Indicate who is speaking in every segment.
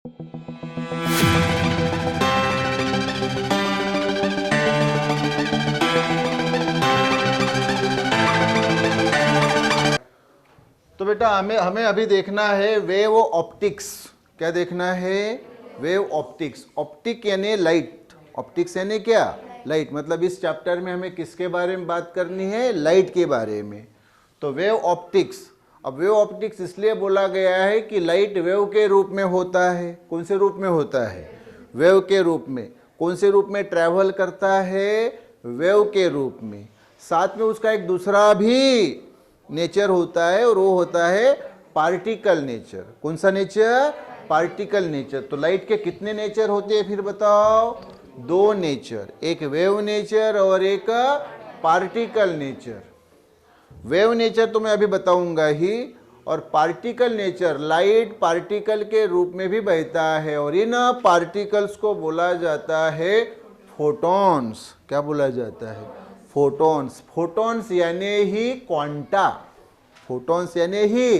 Speaker 1: तो बेटा हमें अभी देखना है वेव ऑप्टिक्स। क्या देखना है? Wave optics. ऑप्टिक यानी लाइट, ऑप्टिक्स यानी क्या? लाइट। मतलब इस चैप्टर में हमें किसके बारे में बात करनी है? लाइट के बारे में। तो वेव ऑप्टिक्स। अब वेव ऑप्टिक्स इसलिए बोला गया है कि लाइट वेव के रूप में होता है। कौन से रूप में होता है? वेव के रूप में। कौन से रूप में ट्रैवल करता है? वेव के रूप में। साथ में उसका एक दूसरा भी नेचर होता है और वो होता है पार्टिकल नेचर। कौन सा नेचर? Particle nature. तो लाइट के कितने नेचर होते हैं फिर बताओ? दो नेचर, एक वेव नेचर और एक पार्टिकल नेचर। वेव नेचर तो मैं अभी बताऊंगा ही, और पार्टिकल नेचर, लाइट पार्टिकल के रूप में भी बहता है और इन पार्टिकल्स को बोला जाता है फोटॉन्स। क्या बोला जाता है? फोटॉन्स। फोटॉन्स यानी ही क्वांटा। फोटॉन्स यानी ही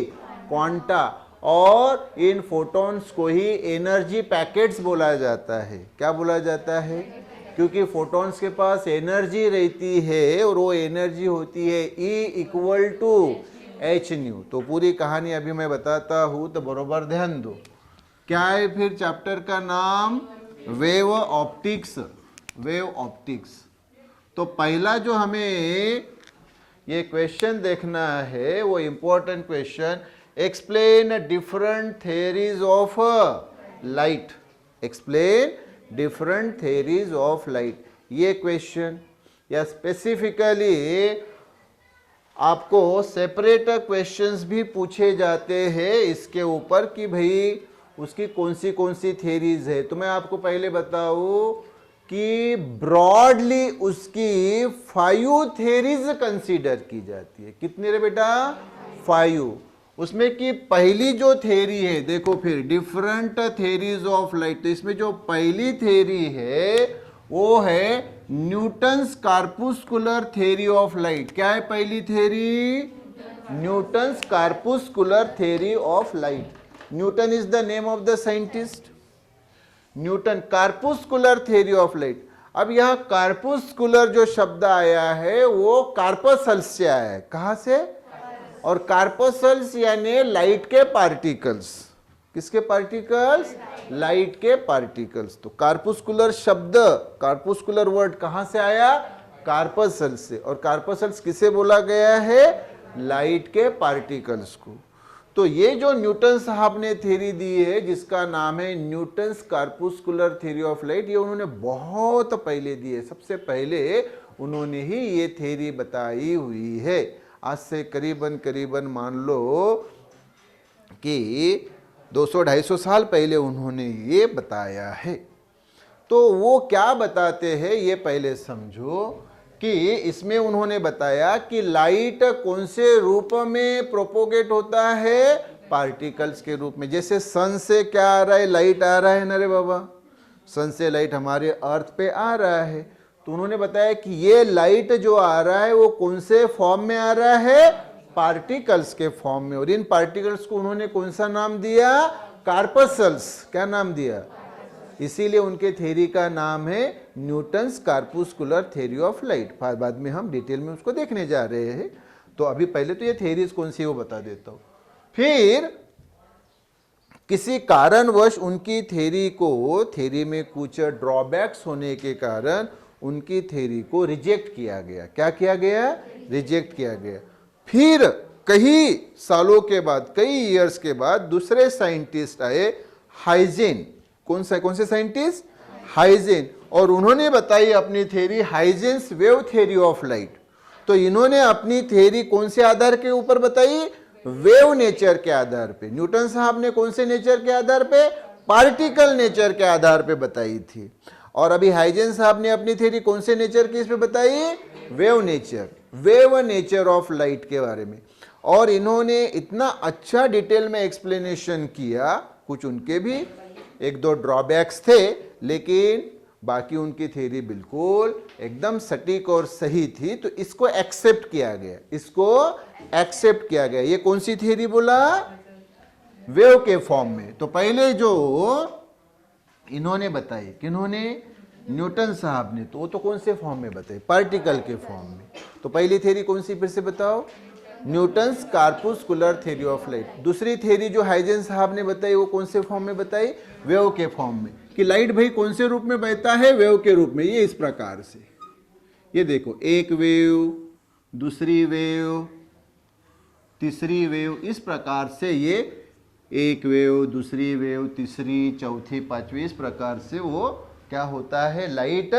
Speaker 1: क्वांटा। और इन फोटॉन्स को ही एनर्जी पैकेट्स बोला जाता है। क्या बोला जाता है? क्योंकि फोटॉन्स के पास एनर्जी रहती है और वो एनर्जी होती है E=H²। तो पूरी कहानी अभी मैं बताता हूँ, तो बरोबर ध्यान दो। क्या है फिर चैप्टर का नाम? Wave optics. Wave optics. तो पहला जो हमें ये क्वेश्चन देखना है वो important question, explain different theories of light. Explain different theories of light. ये क्वेश्चन, या स्पेसिफिकली आपको सेपरेट क्वेश्चंस भी पूछे जाते हैं इसके ऊपर कि भाई उसकी कौन सी थेरीज है। तो मैं आपको पहले बताऊं कि ब्रॉडली उसकी 5 थेरीज कंसीडर की जाती है। कितनी रे बेटा? 5। उसमें की पहली जो थेरी है, देखो फिर डिफरेंट थेरीज ऑफ लाइट। तो इसमें जो पहली थेरी है वो है Newton's corpuscular theory of light. क्या है पहली थेरी? Newton's corpuscular theory of light. Newton is the name of the scientist. Newton. Corpuscular theory of light. अब यहां कार्पुस्कुलर जो शब्द आया है वो कार्पसल्स से आया है। कहां से? और कार्पसल्स यानी लाइट के पार्टिकल्स। किसके पार्टिकल्स? लाइट के पार्टिकल्स। तो कार्पुस्कुलर शब्द, कार्पुस्कुलर वर्ड कहां से आया? कार्पसल्स से। और कार्पसल्स किसे बोला गया है? लाइट के पार्टिकल्स को। तो ये जो न्यूटन साहब ने थ्योरी दी है जिसका नाम है Newton's corpuscular theory of light, ये उन्होंने बहुत पहले दी है। सबसे पहले उन्होंने ही ये थ्योरी बताई हुई है। आज से करीबन मान लो कि 200-250 साल पहले उन्होंने ये बताया है। तो वो क्या बताते हैं ये पहले समझो कि इसमें उन्होंने बताया कि लाइट कौन से रूप में प्रोपोगेट होता है? पार्टिकल्स के रूप में। जैसे सन से क्या आ रहा है? लाइट आ रहा है ना रे बाबा। सन से लाइट हमारे अर्थ पे आ रहा है। तो उन्होंने बताया कि ये लाइट जो आ रहा है वो कौन से फॉर्म में आ रहा है? पार्टिकल्स के फॉर्म में। और इन पार्टिकल्स को उन्होंने कौन सा नाम दिया? कार्पसल्स। क्या नाम दिया? इसीलिए उनके थ्योरी का नाम है Newton's corpuscular theory of light. बाद में हम डिटेल में उसको देखने जा रहे हैं। तो अभी पहले तो ये थ्योरीज कौन सी है वो बता देता हूं। फिर किसी कारणवश उनकी थ्योरी में कुछ ड्रॉबैक्स होने के कारण उनकी थ्योरी को रिजेक्ट किया गया। क्या किया गया? रिजेक्ट किया गया। फिर कई सालों के बाद, कई ईयर्स के बाद दूसरे साइंटिस्ट आए, हाइजेन। कौन से साइंटिस्ट? हाइजेन। और उन्होंने बताई अपनी theory, Huygens wave theory of light. तो इन्होंने अपनी थ्योरी कौन से आधार के ऊपर बताई? वेव नेचर के आधार पे। न्यूटन साहब ने कौन से नेचर के आधार पे? पार्टिकल नेचर के आधार पे बताई थी। और अभी हाइजेन साहब ने अपनी थ्योरी कौन से नेचर के इस पे बताई? Wave nature, wave nature of light के बारे में। और इन्होंने इतना अच्छा डिटेल में एक्सप्लेनेशन किया। कुछ उनके भी 1-2 ड्रॉबैक्स थे, लेकिन बाकी उनकी थ्योरी बिल्कुल एकदम सटीक और सही थी। तो इसको एक्सेप्ट किया गया। इसको एक्सेप्ट किया गया। ये कौन सी थ्योरी बोला? वेव के फॉर्म में। तो पहले जो इन्होंने बताई, किन्होंने, न्यूटन साहब ने, तो वो तो कौन से फॉर्म में बताई, पार्टिकल के फॉर्म में। तो पहली थ्योरी कौन सी फिर से बताओ, Newton's corpuscular theory of light. दूसरी थ्योरी जो हाइजेंस साहब ने बताई वो कौन से फॉर्म में बताई, वेव के फॉर्म में, कि लाइट भाई कौन से रूप में बहता है, वेव के रूप में। ये इस प्रकार से, ये देखो, एक वेव, दूसरी वेव, तीसरी वेव, इस प्रकार से ये एक वेव, दूसरी वेव, तीसरी, चौथी, पांचवी, इस प्रकार से वो क्या होता है, लाइट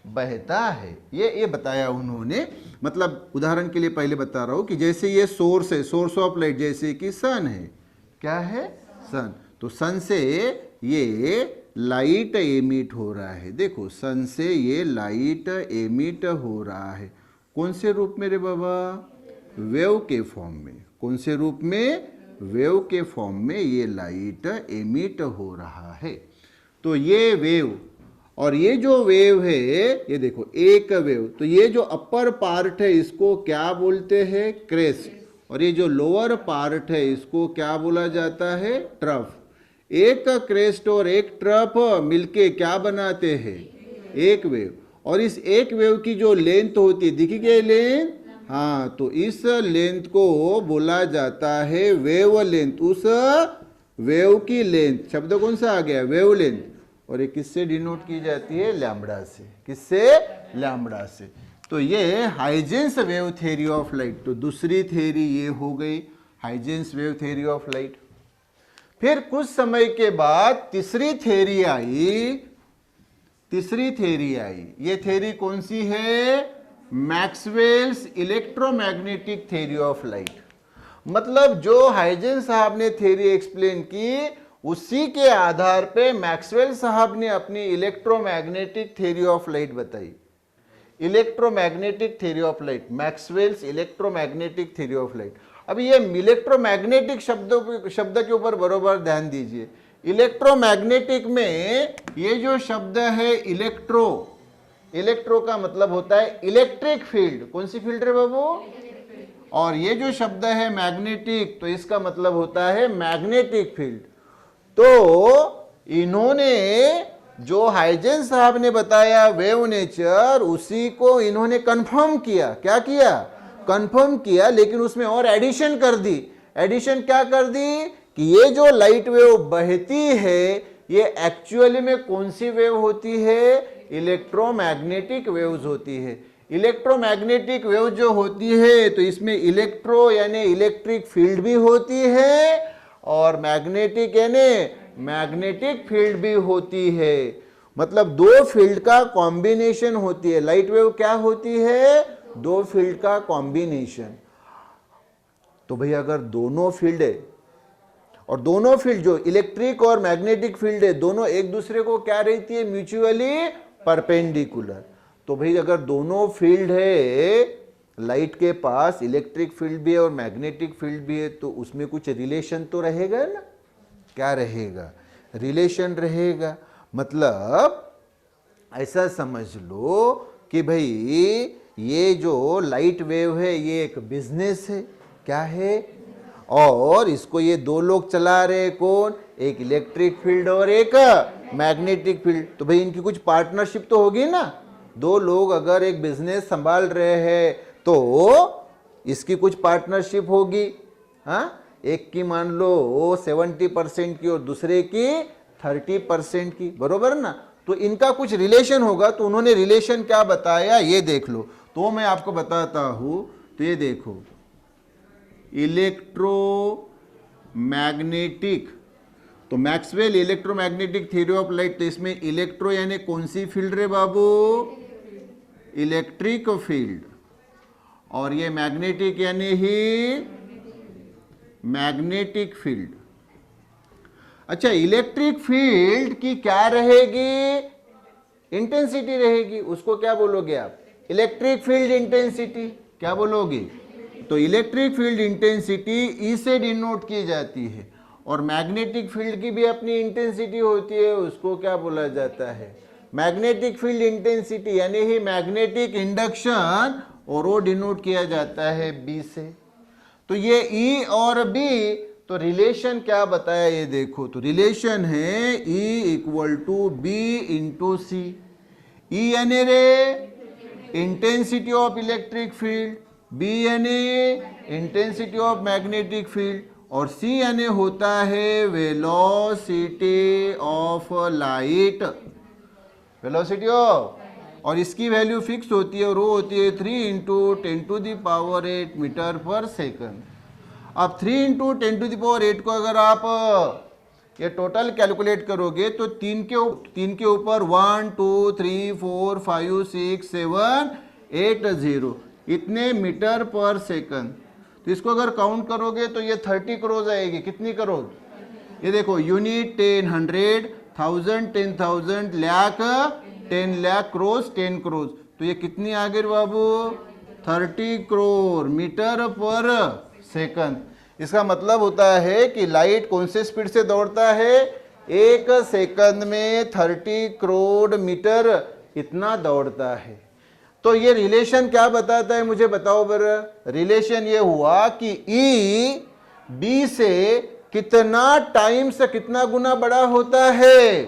Speaker 1: बहता है। ये बताया उन्होंने। मतलब उदाहरण के लिए पहले बता रहा हूं कि जैसे ये सोर्स है, सोर्स ऑफ लाइट, जैसे कि सन है, क्या है, सन। तो सन से ये लाइट एमिट हो रहा है। देखो, सन से ये लाइट एमिट हो रहा है। कौन से रूप में रे बाबा, वेव के फॉर्म में। कौन से रूप में, वेव के फॉर्म में ये लाइट एमिट हो रहा है। तो ये वेव, और ये जो वेव है, ये देखो एक वेव, तो ये जो अपर पार्ट है इसको क्या बोलते हैं, क्रेस्ट, और ये जो लोअर पार्ट है इसको क्या बोला जाता है, ट्रफ। एक क्रेस्ट और एक ट्रफ मिलके क्या बनाते हैं, एक वेव। और इस एक वेव की जो लेंथ होती है, दिखी गई लेंथ, हाँ, तो इस लेंथ को बोला जाता है वेव लेंथ। उस वेव की लेंथ, शब्द कौन सा आ गया, वेव लेंथ। और ये किससे डिनोट की जाती है, लैम्बडा से। किससे, लैम्बडा से। तो ये Huygens wave theory of light. तो दूसरी थ्योरी ये हो गई, Huygens wave theory of light. फिर कुछ समय के बाद तीसरी थ्योरी आई। तीसरी थ्योरी आई, ये थ्योरी कौन सी है, Maxwell's electromagnetic theory of light. मतलब जो हाइजेंस साहब ने थ्योरी एक्सप्लेन की, उसी के आधार पे मैक्सवेल साहब ने अपनी इलेक्ट्रोमैग्नेटिक थ्योरी ऑफ लाइट बताई। Electromagnetic theory of light, Maxwell's electromagnetic theory of light. अब ये इलेक्ट्रोमैग्नेटिक शब्द के ऊपर बरोबर ध्यान दीजिए। इलेक्ट्रोमैग्नेटिक में ये जो शब्द है इलेक्ट्रो, इलेक्ट्रो का मतलब होता है इलेक्ट्रिक फील्ड। कौन सी फील्ड रे बाबू, और ये जो शब्द है मैग्नेटिक, तो इसका मतलब होता है मैग्नेटिक फील्ड। तो इन्होंने जो हाइजेंस साहब ने बताया वेव नेचर, उसी को इन्होंने कंफर्म किया। क्या किया, कंफर्म किया, लेकिन उसमें और एडिशन कर दी। एडिशन क्या कर दी, कि ये जो लाइट वेव बहती है, ये एक्चुअली में कौन सी वेव होती है, इलेक्ट्रोमैग्नेटिक वेव्स होती है। इलेक्ट्रोमैग्नेटिक वेव जो होती है, तो इसमें इलेक्ट्रो यानी इलेक्ट्रिक फील्ड भी होती है, और मैग्नेटिक यानी मैग्नेटिक फील्ड भी होती है। मतलब दो फील्ड का कॉम्बिनेशन होती है। लाइट वेव क्या होती है, दो फील्ड का कॉम्बिनेशन। तो भाई अगर दोनों फील्ड है, और दोनों फील्ड जो इलेक्ट्रिक और मैग्नेटिक फील्ड है, दोनों एक दूसरे को क्या रहती है, म्यूचुअली परपेंडिकुलर। तो भाई अगर दोनों फील्ड है, लाइट के पास इलेक्ट्रिक फील्ड भी है और मैग्नेटिक फील्ड भी है, तो उसमें कुछ रिलेशन तो रहेगा ना। क्या रहेगा, रिलेशन रहेगा। मतलब ऐसा समझ लो कि भाई ये जो लाइट वेव है, ये एक बिजनेस है। क्या है, और इसको ये दो लोग चला रहे हैं, कौन, एक इलेक्ट्रिक फील्ड और एक मैग्नेटिक फील्ड। तो भाई इनकी कुछ पार्टनरशिप तो होगी ना। दो लोग अगर एक बिजनेस संभाल रहे हैं, तो इसकी कुछ पार्टनरशिप होगी। हाँ, एक की मान लो 70% की और दूसरे की 30% की, बरोबर ना। तो इनका कुछ रिलेशन होगा। तो उन्होंने रिलेशन क्या बताया, ये देख लो। तो मैं आपको बताता हूं। तो ये देखो, इलेक्ट्रोमैग्नेटिक, तो Maxwell electromagnetic theory of light. तो इसमें इलेक्ट्रो यानी कौन सी फील्ड रे बाबू, इलेक्ट्रिक फील्ड, और ये मैग्नेटिक यानी ही मैग्नेटिक फील्ड। अच्छा, इलेक्ट्रिक फील्ड की क्या रहेगी, इंटेंसिटी रहेगी। उसको क्या बोलोगे आप, इलेक्ट्रिक फील्ड इंटेंसिटी। क्या बोलोगे, तो इलेक्ट्रिक फील्ड इंटेंसिटी ई से डिनोट की जाती है। और मैग्नेटिक फील्ड की भी अपनी इंटेंसिटी होती है, उसको क्या बोला जाता है, मैग्नेटिक फील्ड इंटेंसिटी यानी ही मैग्नेटिक इंडक्शन, और वो डिनोट किया जाता है बी से। तो ये ई और बी, तो रिलेशन क्या बताया ये देखो, तो रिलेशन है E equal to B into C. E यानी रे intensity of electric field, B यानी इंटेंसिटी ऑफ मैग्नेटिक फील्ड, और सी यानी होता है velocity of light, velocity of, और इसकी वैल्यू फिक्स होती है और वो होती है 3 इंटू 10⁸ मीटर पर सेकंड। अब 3 इंटू 10⁸ को अगर आप ये टोटल कैलकुलेट करोगे तो 3 के ऊपर 1 2 3 4 5 6 7 8 0 इतने मीटर पर सेकंड। तो इसको अगर काउंट करोगे तो ये 30 करोड़ आएगी। कितनी करोड़? ये देखो, यूनिट 10 100 1000 10,000 लाख 10 लाख करोड़ 10 करोड़, तो ये कितनी आ गई बाबू? 30 करोड़ मीटर पर सेकंड। इसका मतलब होता है कि लाइट कौन से स्पीड से दौड़ता है? 1 सेकंड में 30 करोड़ मीटर इतना दौड़ता है। तो ये रिलेशन क्या बताता है, मुझे बताओ बर। रिलेशन ये हुआ कि ई बी से कितना टाइम्स, कितना गुना बड़ा होता है?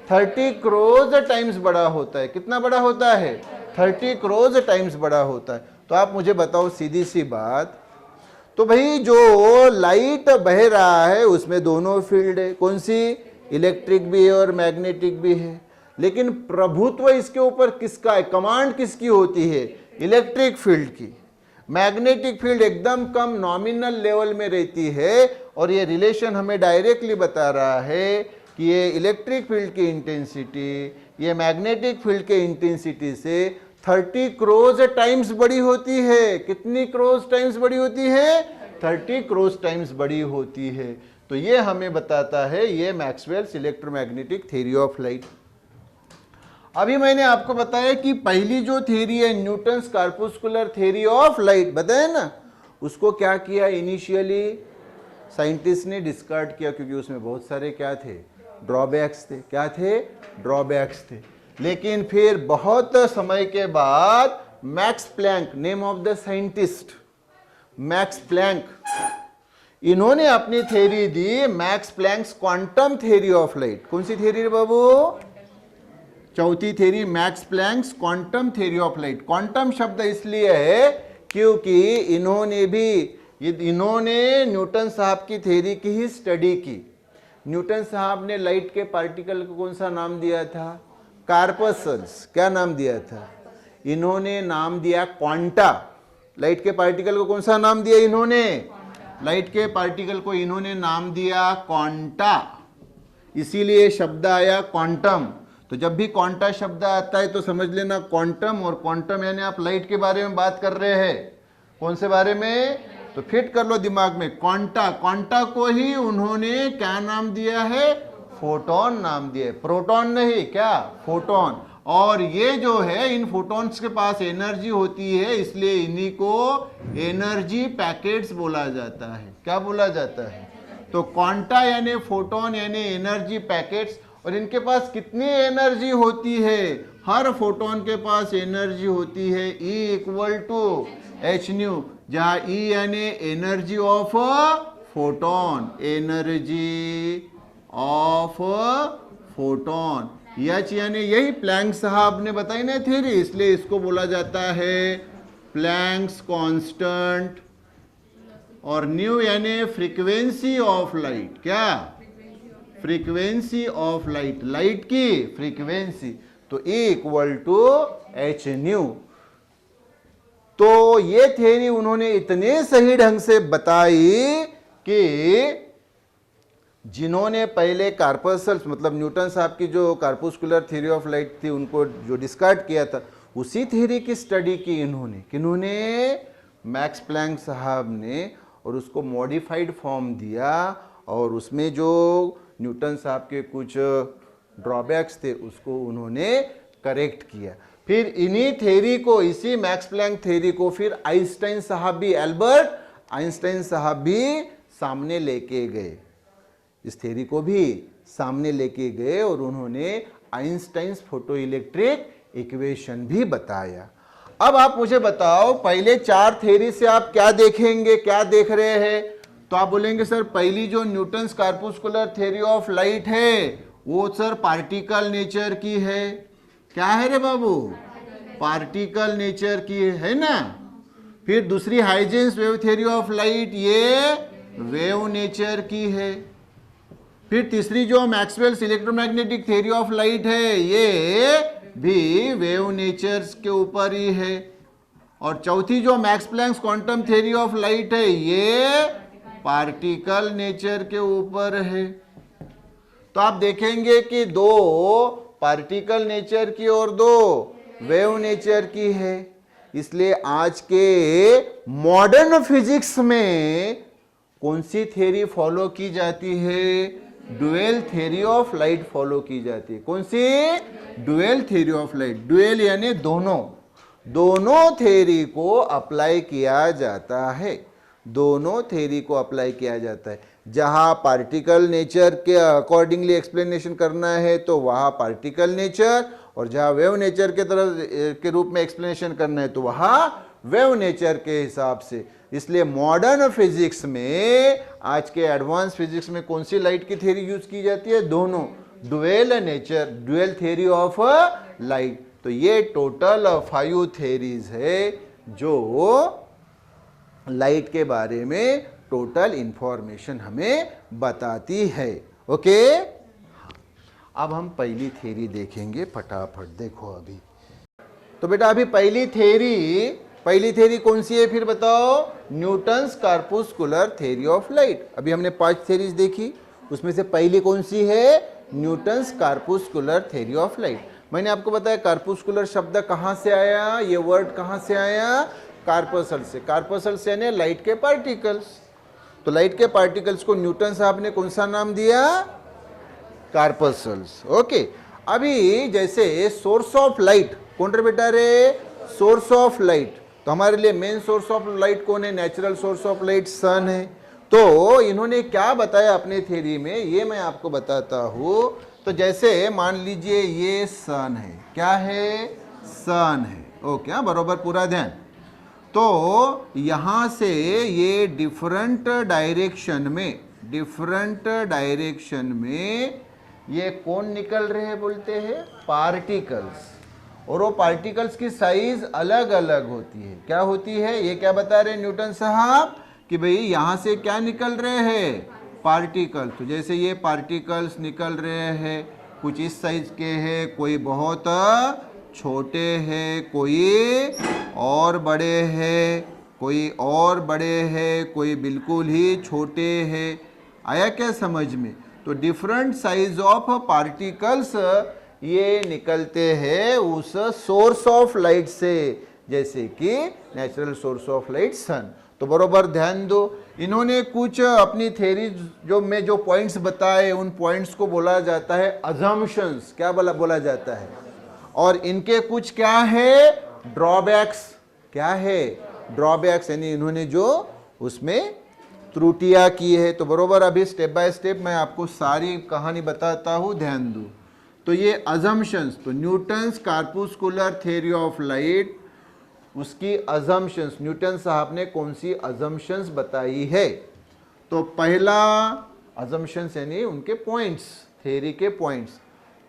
Speaker 1: 30 करोड़ टाइम्स बड़ा होता है। कितना बड़ा होता है? 30 करोड़ टाइम्स बड़ा होता है। तो आप मुझे बताओ सीधी सी बात, तो भाई जो लाइट बह रहा है उसमें दोनों फील्ड है, कौन सी? इलेक्ट्रिक भी है और मैग्नेटिक भी है, लेकिन प्रभुत्व इसके ऊपर किसका है? कमांड किसकी होती है? इलेक्ट्रिक फील्ड की। मैग्नेटिक फील्ड एकदम कम नॉमिनल लेवल में रहती है, और ये रिलेशन हमें डायरेक्टली बता रहा है कि ये इलेक्ट्रिक फील्ड की इंटेंसिटी ये मैग्नेटिक फील्ड के इंटेंसिटी से 30 करोड़ टाइम्स बड़ी होती है। कितनी करोड़ टाइम्स बड़ी होती है? 30 करोड़ टाइम्स बड़ी होती है। तो ये हमें बताता है ये Maxwell's electromagnetic theory of light. अभी मैंने आपको बताया कि पहली जो थ्योरी है न्यूटन्स कॉर्पुस्कुलर थ्योरी ऑफ लाइट, बताया ना, उसको क्या किया? इनिशियली साइंटिस्ट ने डिस्कार्ड किया, क्योंकि उसमें बहुत सारे क्या थे? ड्रॉबैक्स थे। क्या थे? ड्रॉबैक्स थे। लेकिन फिर बहुत समय के बाद Max Planck, name of the scientist Max Planck, इन्होंने अपनी थ्योरी दी, Max Planck's quantum theory of light. कौन सी थ्योरी बाबू? चौथी theory, Max Planck's quantum theory of light. Quantum शब्द इसलिए है क्योंकि इन्होंने न्यूटन साहब की थ्योरी की ही स्टडी की। न्यूटन साहब ने लाइट के पार्टिकल को कौन सा नाम दिया था? कार्पसल्स। क्या नाम दिया था? इन्होंने नाम दिया क्वांटा। लाइट के पार्टिकल को कौन सा नाम दिया इन्होंने? लाइट के पार्टिकल को इन्होंने नाम दिया क्वांटा, इसीलिए शब्द आया क्वांटम। तो जब भी क्वांटा शब्द आता है तो समझ लेना क्वांटम, और क्वांटम यानी आप लाइट के बारे में बात कर रहे हैं। कौन से बारे में? तो फिट कर लो दिमाग में, क्वांटा। क्वांटा को ही उन्होंने क्या नाम दिया है? फोटोन नाम दिया है। प्रोटॉन नहीं, क्या? फोटोन। और ये जो है, इन फोटॉन्स के पास एनर्जी होती है, इसलिए इन्हीं को एनर्जी पैकेट्स बोला जाता है। क्या बोला जाता है? तो क्वांटा यानी फोटोन यानी एनर्जी पैकेट्स। और इनके पास कितनी एनर्जी होती है? हर फोटोन के पास एनर्जी होती है E equal to h nu, जहाँ E यानी energy of photon, energy of photon. H यानी यही प्लैंक साहब ने बताई ना थ्योरी, इसलिए इसको बोला जाता है प्लैंक्स कांस्टेंट। और न्यू यानी फ्रीक्वेंसी ऑफ लाइट। क्या? फ्रीक्वेंसी ऑफ लाइट, लाइट की फ्रीक्वेंसी। तो E equal to h nu. तो ये थ्योरी उन्होंने इतने सही ढंग से बताई कि जिन्होंने पहले कार्पसल्स, मतलब न्यूटन साहब की जो कार्पुस्कुलर थ्योरी ऑफ लाइट थी, उनको जो डिस्कार्ड किया था, उसी थ्योरी की स्टडी की इन्होंने। किन्होंने? मैक्स प्लैंक साहब ने। और उसको मॉडिफाइड फॉर्म दिया, और उसमें जो न्यूटन साहब के कुछ ड्रॉबैक्स थे उसको उन्होंने करेक्ट किया। फिर इन्हीं थ्योरी को, इसी मैक्स प्लैंक थ्योरी को फिर आइंस्टाइन साहब भी, एल्बर्ट आइंस्टाइन साहब भी सामने लेके गए। इस थ्योरी को भी सामने लेके गए और उन्होंने आइंस्टाइन फोटो इलेक्ट्रिक इक्वेशन भी बताया। अब आप मुझे बताओ, पहले 4 थ्योरी से आप क्या देखेंगे, क्या देख रहे हैं? तो आप बोलेंगे सर पहली जो Newton's corpuscular theory of light है वो सर पार्टिकल नेचर की है। क्या है रे बाबू? पार्टिकल नेचर की है ना। फिर दूसरी Huygens wave theory of light, ये वेव नेचर की है। फिर तीसरी जो Maxwell's electromagnetic theory of light है ये भी वेव नेचर्स के ऊपर ही है। और चौथी जो Max Planck's quantum theory of light है ये पार्टिकल नेचर के ऊपर है। तो आप देखेंगे कि दो पार्टिकल नेचर की और दो वेव नेचर की है। इसलिए आज के मॉडर्न फिजिक्स में कौन सी थ्योरी फॉलो की जाती है? Dual theory of light follow की जाती है। कौन सी? Dual theory of light. Dual यानी दोनों थ्योरी को अप्लाई किया जाता है। दोनों थ्योरी को अप्लाई किया जाता है। जहां पार्टिकल नेचर के अकॉर्डिंगली एक्सप्लेनेशन करना है तो वहां पार्टिकल नेचर, और जहां वेव नेचर के तरह के रूप में एक्सप्लेनेशन करना है तो वहां वेव नेचर के हिसाब से। इसलिए मॉडर्न फिजिक्स में, आज के एडवांस फिजिक्स में कौन सी लाइट की थ्योरी यूज की जाती है? दोनों, dual nature, dual theory of light. तो ये टोटल 5 थ्योरीज है जो लाइट के बारे में टोटल इंफॉर्मेशन हमें बताती है। ओके, अब हम पहली थ्योरी देखेंगे फटाफट। देखो अभी तो बेटा अभी पहली थ्योरी कौन सी है फिर बताओ? Newton's corpuscular theory of light. अभी हमने 5 थ्योरीज देखी, उसमें से पहली कौन सी है? Newton's corpuscular theory of light. मैंने आपको बताया कार्पुस्कुलर शब्द कहां से आया, ये वर्ड कहां से आया? कार्पसल से। कार्पसल से यानी लाइट के पार्टिकल्स। तो लाइट के पार्टिकल्स को न्यूटन साहब ने कौन सा नाम दिया? कार्पसल्स। ओके, अभी जैसे सोर्स ऑफ लाइट, कौन रे बेटा रे? Source of light. तो हमारे लिए मेन सोर्स ऑफ लाइट कौन है? नेचुरल सोर्स ऑफ लाइट सन है। तो इन्होंने क्या बताया अपने थ्योरी में, ये मैं आपको बताता हूं। तो जैसे मान लीजिए ये सन है। क्या है? सन है। ओके, हाँ बरोबर, पूरा ध्यान। तो यहां से ये डिफरेंट डायरेक्शन में ये कौन निकल रहे हैं बोलते हैं? पार्टिकल्स। और वो पार्टिकल्स की साइज अलग अलग होती है। क्या होती है? ये क्या बता रहे हैं न्यूटन साहब कि भाई यहां से क्या निकल रहे हैं? पार्टिकल। तो जैसे ये पार्टिकल्स निकल रहे हैं, कुछ इस साइज के हैं, कोई बहुत छोटे हैं, कोई और बड़े हैं, कोई और बड़े हैं, कोई बिल्कुल ही छोटे हैं। आया क्या समझ में? तो डिफरेंट साइज ऑफ पार्टिकल्स ये निकलते हैं उस सोर्स ऑफ लाइट से, जैसे कि नेचुरल सोर्स ऑफ लाइट सन। तो बरोबर ध्यान दो, इन्होंने कुछ अपनी थ्योरी जो पॉइंट्स बताए, उन पॉइंट्स को बोला जाता है अजम्पशंस। क्या बोला जाता है? और इनके कुछ क्या है? ड्रॉबैक्स। क्या है? ड्रॉबैक्स, यानी इन्होंने जो उसमें त्रुटियां की है। तो बरोबर अभी स्टेप बाय स्टेप मैं आपको सारी कहानी बताता हूं, ध्यान दो। तो ये अजम्पशंस, तो Newton's corpuscular theory of light, उसकी अजम्पशंस, न्यूटन साहब ने कौन सी अजम्पशंस बताई है? तो पहला अजम्पशंस यानी उनके पॉइंट्स, थ्योरी के पॉइंट्स।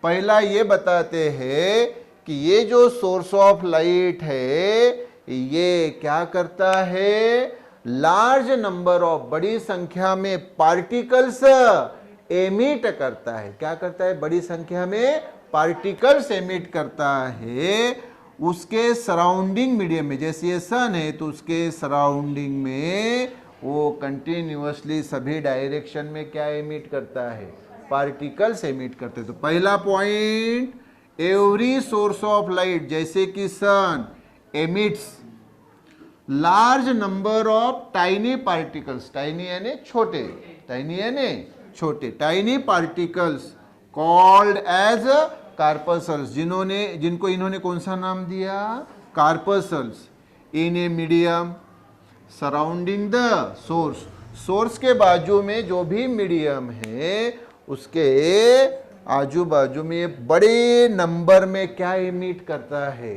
Speaker 1: पहला ये बताते हैं कि ये जो सोर्स ऑफ लाइट है ये क्या करता है? लार्ज नंबर ऑफ, बड़ी संख्या में पार्टिकल्स एमिट करता है। क्या करता है? बड़ी संख्या में पार्टिकल्स एमिट करता है उसके सराउंडिंग मीडियम में। जैसे ये सन है तो उसके सराउंडिंग में वो कंटिन्यूअसली सभी डायरेक्शन में क्या एमिट करता है? पार्टिकल्स एमिट करते हैं। तो पहला point, every source of light, जैसे कि sun emits large number of tiny particles. Tiny यानी छोटे, टाइनी यानी छोटे, tiny particles called as corpuscles, जिनको इन्होंने कौन सा नाम दिया? Corpuscles. In a medium surrounding the source. Source के बाजू में जो भी मीडियम है उसके आजू बाजू में बड़े नंबर में क्या एमिट करता है?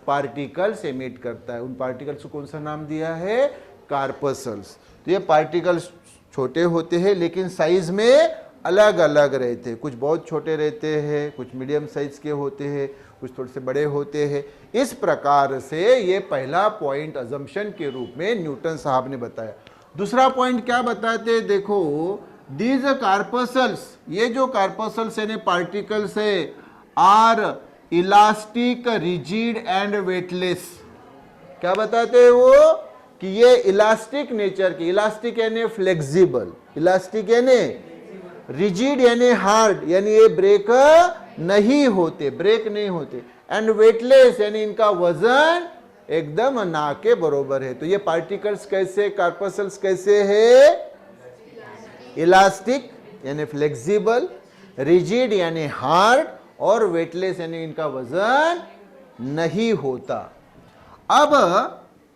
Speaker 1: पार्टिकल्स एमिट करता है। उन पार्टिकल्स को कौन सा नाम दिया है? कार्पसल्स। तो ये पार्टिकल्स छोटे होते हैं लेकिन साइज में अलग अलग रहते हैं, कुछ बहुत छोटे रहते हैं, कुछ मीडियम साइज के होते हैं, कुछ थोड़े से बड़े होते हैं। इस प्रकार से ये पहला पॉइंट अजम्पशन के रूप में न्यूटन साहब ने बताया। दूसरा पॉइंट क्या बताते हैं, देखो दीज कार्पसल्स, ये जो कार्पसल्स यानी पार्टिकल्स है, are elastic, rigid and weightless. क्या बताते हैं वो कि ये इलास्टिक नेचर की, इलास्टिक यानी फ्लेक्सिबल, इलास्टिक यानी रिजिड यानी हार्ड, यानी ये ब्रेक नहीं होते, ब्रेक नहीं होते, एंड वेटलेस यानी इनका वजन एकदम ना के बरोबर है। तो ये पार्टिकल्स कैसे, कार्पसल्स कैसे है, इलास्टिक यानी फ्लेक्सिबल, रिजिड यानी हार्ड और वेटलेस यानी इनका वजन नहीं होता। अब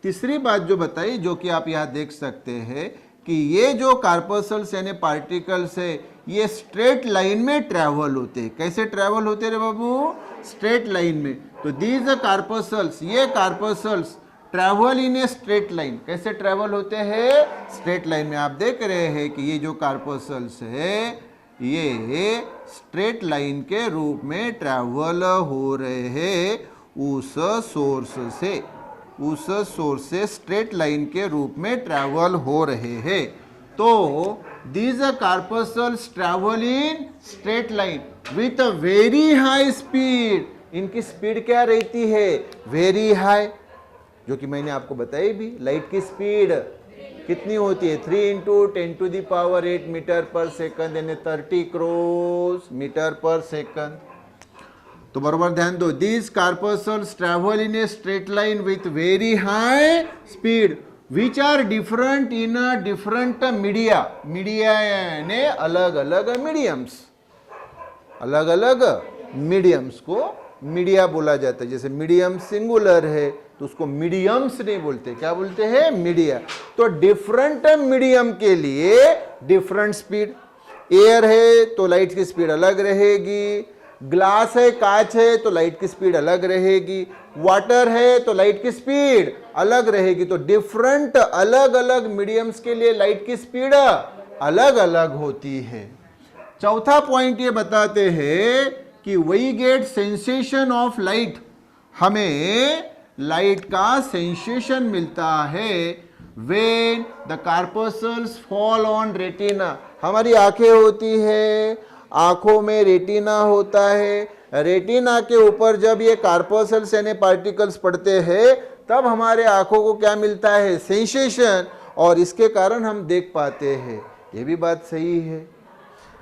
Speaker 1: तीसरी बात जो बताई, जो कि आप यहां देख सकते हैं कि ये जो कार्पसल्स यानी पार्टिकल्स है ये स्ट्रेट लाइन में ट्रैवल होते हैं। कैसे ट्रैवल होते रे बाबू, स्ट्रेट लाइन में। तो दीज कार्पसल्स, ये corpuscles travel in a straight line. कैसे ट्रैवल होते हैं, स्ट्रेट लाइन में। आप देख रहे हैं कि ये जो कार्पसल्स है ये स्ट्रेट लाइन के रूप में ट्रैवल हो रहे हैं उस सोर्स से स्ट्रेट लाइन के रूप में ट्रैवल हो रहे हैं। तो these corpuscles travel in straight line with a very high speed। इनकी स्पीड क्या रहती है, वेरी हाई, जो कि मैंने आपको बताई भी। लाइट की स्पीड कितनी होती है, 3 × 10⁸ मीटर पर सेकंड यानी 30 क्रॉस मीटर पर सेकंड। तो बरोबर ध्यान दो, these corpuscles travel in a straight line with very high speed which are different in a different media। Media यानी अलग अलग मीडियम्स, अलग अलग मीडियम्स को मीडिया बोला जाता है। जैसे मीडियम सिंगुलर है तो उसको मीडियम्स नहीं बोलते, क्या बोलते हैं, मीडिया। तो डिफरेंट मीडियम के लिए डिफरेंट स्पीड। एयर है तो लाइट की स्पीड अलग रहेगी, ग्लास है, कांच है तो लाइट की स्पीड अलग रहेगी, वाटर है तो लाइट की स्पीड अलग रहेगी। तो डिफरेंट अलग अलग मीडियम्स के लिए लाइट की स्पीड अलग अलग होती है। चौथा पॉइंट ये बताते हैं कि we get sensation of light, हमें लाइट का सेंसेशन मिलता है when the corpuscles fall on retina. हमारी आंखें होती है, आंखों में रेटिना होता है, रेटिना के ऊपर जब ये कार्पसल्स यानी पार्टिकल्स पड़ते हैं तब हमारे आंखों को क्या मिलता है, सेंसेशन, और इसके कारण हम देख पाते हैं। ये भी बात सही है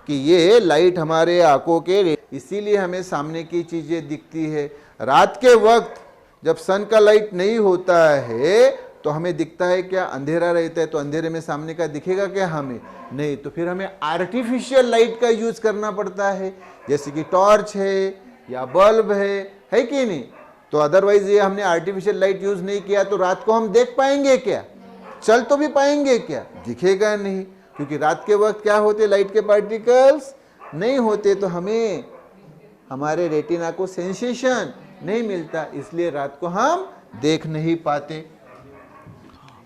Speaker 1: कि ये लाइट हमारे आंखों के, इसीलिए हमें सामने की चीजें दिखती है। रात के वक्त जब सन का लाइट नहीं होता है तो हमें दिखता है क्या, अंधेरा रहता है, तो अंधेरे में सामने का दिखेगा क्या हमें, नहीं। तो फिर हमें आर्टिफिशियल लाइट का यूज करना पड़ता है, जैसे कि टॉर्च है या बल्ब है कि नहीं। तो अदरवाइज ये हमने आर्टिफिशियल लाइट यूज नहीं किया तो रात को हम देख पाएंगे क्या, चल तो भी पाएंगे क्या, दिखेगा नहीं, क्योंकि रात के वक्त क्या होते, लाइट के पार्टिकल्स नहीं होते, तो हमें हमारे रेटिना को सेंसेशन नहीं मिलता, इसलिए रात को हम देख नहीं पाते।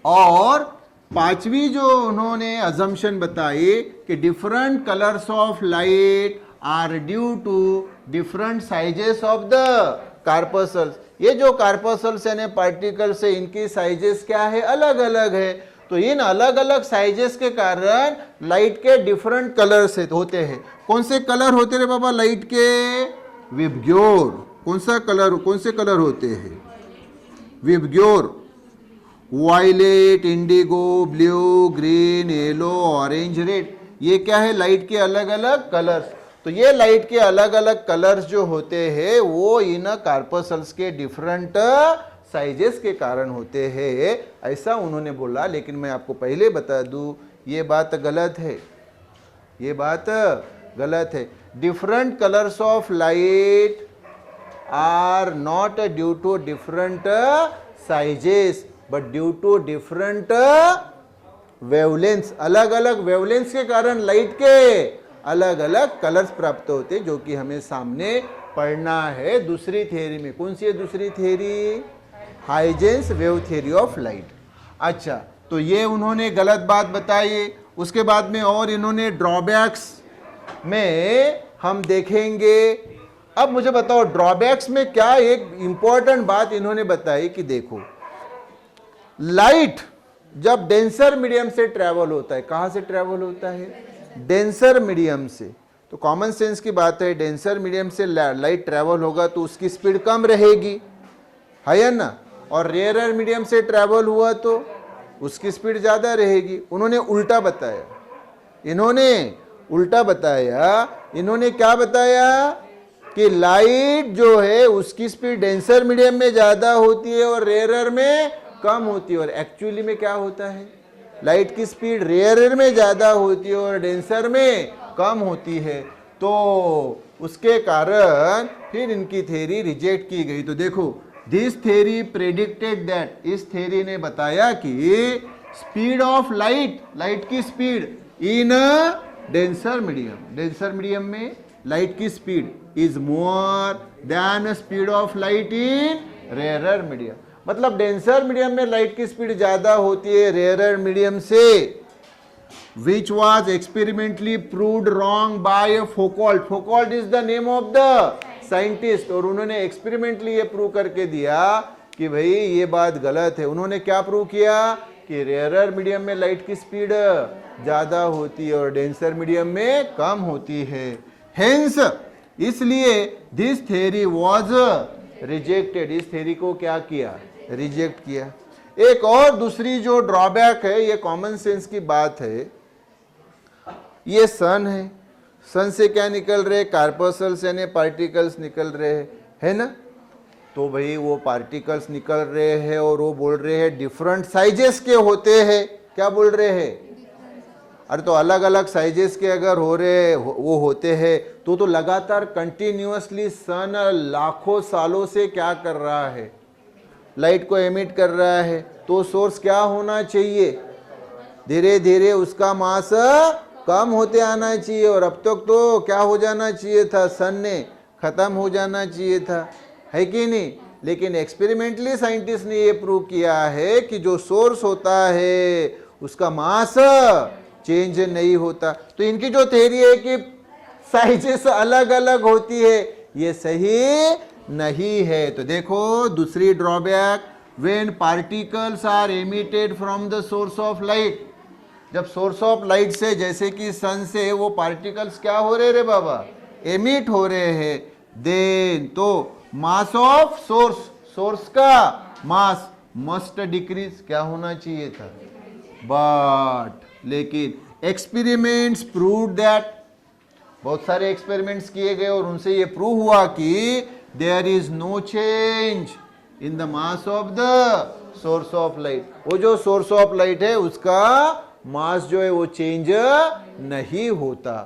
Speaker 1: और पांचवी जो उन्होंने अजम्पशन बताई कि different colours of light are due to different sizes of the corpuscles. ये जो कार्पसल्स यानी पार्टिकल्स है इनकी साइजेस क्या है, अलग अलग है। तो इन अलग अलग साइजेस के कारण लाइट के डिफरेंट कलर्स होते हैं। कौन से कलर होते रे बाबा लाइट के, विबग्योर। कौन से कलर होते हैं, VIBGYOR, violet, indigo, blue, green, yellow, orange, red. ये क्या है, लाइट के अलग अलग कलर्स। तो ये लाइट के अलग अलग कलर्स जो होते हैं वो इन कार्पसल्स के डिफरेंट साइजेस के कारण होते हैं, ऐसा उन्होंने बोला। लेकिन मैं आपको पहले बता दूं ये बात गलत है, ये बात गलत है। Different colours of light are not due to different sizes but due to different wavelength. अलग अलग वेवलेंथ के कारण लाइट के अलग अलग कलर्स प्राप्त होते, जो कि हमें सामने पढ़ना है दूसरी थ्योरी में। कौन सी है दूसरी theory, Huygens wave theory of light. अच्छा, तो ये उन्होंने गलत बात बताई। उसके बाद में और इन्होंने ड्रॉबैक्स में हम देखेंगे। अब मुझे बताओ ड्रॉबैक्स में क्या एक इंपॉर्टेंट बात इन्होंने बताई कि देखो, लाइट जब डेंसर मीडियम से ट्रेवल होता है, कहां से ट्रेवल होता है? डेंसर मीडियम से। तो कॉमन सेंस की बात है, डेंसर मीडियम से लाइट ट्रेवल होगा तो उसकी स्पीड कम रहेगी, है ना। और रेयरर मीडियम से ट्रेवल हुआ तो उसकी स्पीड ज्यादा रहेगी। उन्होंने उल्टा बताया, इन्होंने उल्टा बताया। इन्होंने क्या बताया कि लाइट जो है उसकी स्पीड डेंसर मीडियम में ज्यादा होती है और रेयरर में कम होती है। और एक्चुअली में क्या होता है, लाइट की स्पीड रेयरर में ज्यादा होती है और डेंसर में कम होती है। तो उसके कारण फिर इनकी थ्योरी रिजेक्ट की गई। तो देखो, दिस थ्योरी प्रेडिक्टेड दैट, इस थ्योरी ने बताया कि स्पीड ऑफ लाइट, लाइट की speed in denser medium, denser medium में लाइट की speed is more than speed of light in rarer medium. मतलब डेंसर मीडियम में लाइट की स्पीड ज्यादा होती है रेयरर मीडियम से, which was experimentally proved wrong by Foucault. Foucault is the name of the scientist। और उन्होंने एक्सपेरिमेंटली ये प्रूव करके दिया कि भाई ये बात गलत है। उन्होंने क्या प्रूव किया कि रेयरर मीडियम में लाइट की स्पीड ज्यादा होती है और डेंसर मीडियम में कम होती है। हेंस इसलिए दिस थ्योरी वाज रिजेक्टेड, इस थ्योरी को क्या किया, रिजेक्ट किया। एक और दूसरी जो ड्रॉबैक है, ये कॉमन सेंस की बात है, ये सन है, सन से क्या निकल रहे, कार्पसल्स यानी पार्टिकल्स निकल रहे हैं, है ना। तो भाई वो पार्टिकल्स निकल रहे हैं और वो बोल रहे हैं डिफरेंट साइजेस के होते हैं। क्या बोल रहे हैं? अरे तो अलग अलग साइजेस के अगर हो रहे वो होते हैं तो लगातार कंटिन्यूअसली सन लाखों सालों से क्या कर रहा है, लाइट को एमिट कर रहा है। तो सोर्स क्या होना चाहिए, धीरे धीरे उसका मास कम होते आना चाहिए और अब तक तो क्या हो जाना चाहिए था, सन ने खत्म हो जाना चाहिए था, है कि नहीं। लेकिन एक्सपेरिमेंटली साइंटिस्ट ने ये प्रूव किया है कि जो सोर्स होता है उसका मास चेंज नहीं होता। तो इनकी जो थ्योरी है कि साइजेस अलग अलग होती है, ये सही नहीं है। तो देखो दूसरी drawback, when particles are emitted from the source of light, जब सोर्स ऑफ लाइट से जैसे कि सन से वो पार्टिकल्स क्या हो रहे रे बाबा, एमिट हो रहे हैं, देन तो मास ऑफ सोर्स, सोर्स का मास मस्ट डिक्रीज, क्या होना चाहिए था, बट लेकिन एक्सपेरिमेंट्स प्रूव दैट, बहुत सारे एक्सपेरिमेंट्स किए गए और उनसे ये प्रूव हुआ कि there is no change in the mass of the source of light. वो जो सोर्स ऑफ लाइट है उसका मास जो है वो चेंज नहीं होता।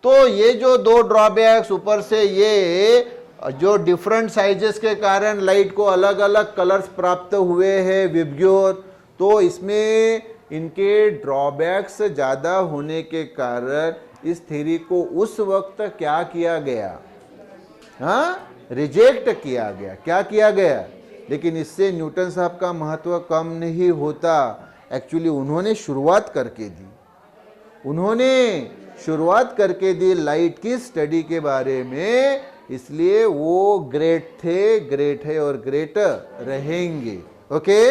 Speaker 1: तो ये जो दो ड्रॉबैक्स, ऊपर से ये जो डिफरेंट साइजेस के कारण लाइट को अलग अलग कलर्स प्राप्त हुए हैं विबग्योर, तो इसमें इनके ड्रॉबैक्स ज़्यादा होने के कारण इस थ्योरी को उस वक्त क्या किया गया, हाँ, रिजेक्ट किया गया। क्या किया गया? लेकिन इससे न्यूटन साहब का महत्व कम नहीं होता। एक्चुअली उन्होंने शुरुआत करके दी, उन्होंने शुरुआत करके दी लाइट की स्टडी के बारे में, इसलिए वो ग्रेट थे, ग्रेट है और ग्रेट रहेंगे। ओके।